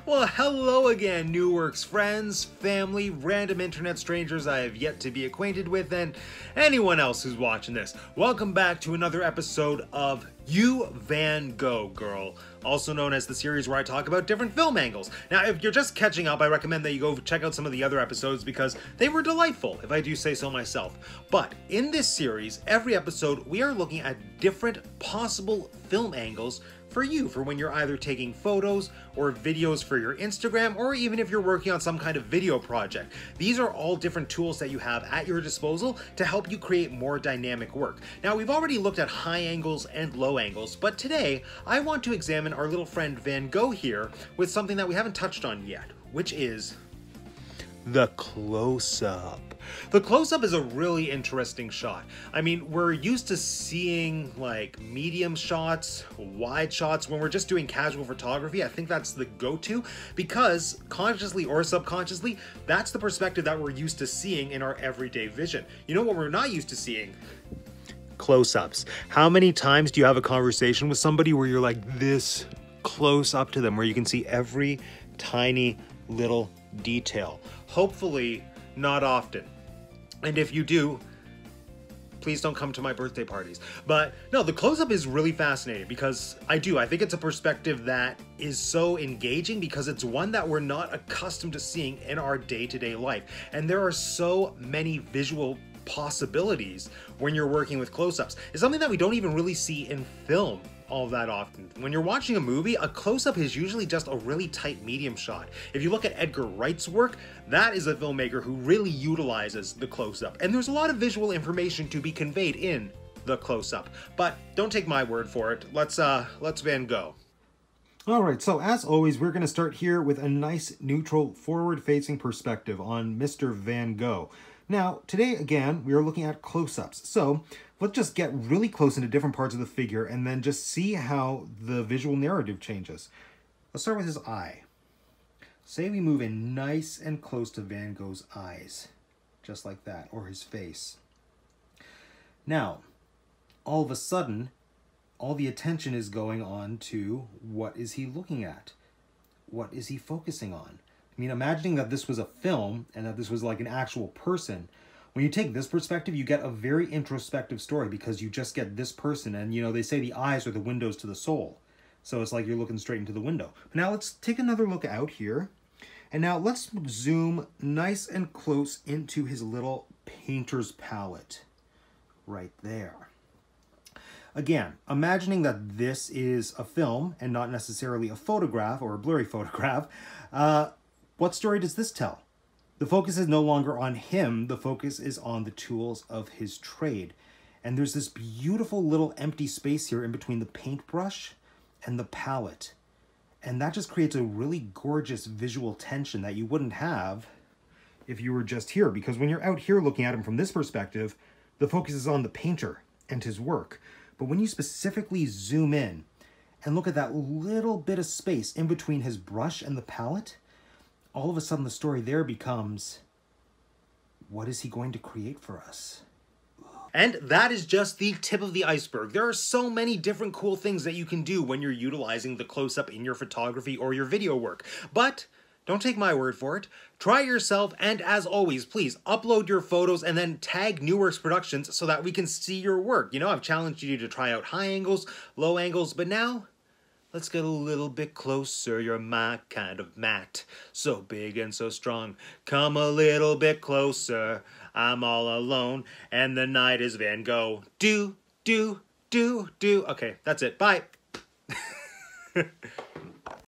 Well, hello again, New Works friends, family, random internet strangers I have yet to be acquainted with, and anyone else who's watching this. Welcome back to another episode of You Van Gogh, Girl, also known as the series where I talk about different film angles. Now, if you're just catching up, I recommend that you go check out some of the other episodes because they were delightful, if I do say so myself. But in this series, every episode, we are looking at different possible film angles for you, for when you're either taking photos or videos for your Instagram, or even if you're working on some kind of video project. These are all different tools that you have at your disposal to help you create more dynamic work. Now, we've already looked at high angles and low angles, but today I want to examine our little friend Van Gogh here with something that we haven't touched on yet, which is the close-up. The close-up is a really interesting shot. I mean, we're used to seeing like medium shots, wide shots when we're just doing casual photography. I think that's the go-to because consciously or subconsciously, that's the perspective that we're used to seeing in our everyday vision. You know what we're not used to seeing? Close-ups. How many times do you have a conversation with somebody where you're like this close up to them, where you can see every tiny little detail? Hopefully not often. And if you do, please don't come to my birthday parties. But no, the close-up is really fascinating because I think it's a perspective that is so engaging because it's one that we're not accustomed to seeing in our day-to-day life. And there are so many visual possibilities when you're working with close-ups. It's something that we don't even really see in film all that often. When you're watching a movie, a close-up is usually just a really tight medium shot. If you look at Edgar Wright's work, that is a filmmaker who really utilizes the close-up. And there's a lot of visual information to be conveyed in the close-up. But don't take my word for it. Let's Van Gogh. All right, so as always, we're going to start here with a nice neutral forward-facing perspective on Mr. Van Gogh. Now, today, again, we are looking at close-ups. So let's just get really close into different parts of the figure and then just see how the visual narrative changes. Let's start with his eye. Say we move in nice and close to Van Gogh's eyes, just like that, or his face. Now, all of a sudden, all the attention is going on to what is he looking at? What is he focusing on? I mean, imagining that this was a film and that this was like an actual person, when you take this perspective, you get a very introspective story because you just get this person. And, you know, they say the eyes are the windows to the soul. So it's like you're looking straight into the window. Now let's take another look out here. And now let's zoom nice and close into his little painter's palette right there. Again, imagining that this is a film and not necessarily a photograph or a blurry photograph, what story does this tell? The focus is no longer on him, the focus is on the tools of his trade. And there's this beautiful little empty space here in between the paintbrush and the palette. And that just creates a really gorgeous visual tension that you wouldn't have if you were just here. Because when you're out here looking at him from this perspective, the focus is on the painter and his work. But when you specifically zoom in and look at that little bit of space in between his brush and the palette, all of a sudden the story there becomes, what is he going to create for us? And that is just the tip of the iceberg. There are so many different cool things that you can do when you're utilizing the close-up in your photography or your video work. But don't take my word for it. Try it yourself, and as always, please upload your photos and then tag New Works Productions so that we can see your work. You know, I've challenged you to try out high angles, low angles, but now let's get a little bit closer. You're my kind of mat, so big and so strong. Come a little bit closer. I'm all alone, and the night is Van Gogh. Do. Okay, that's it. Bye.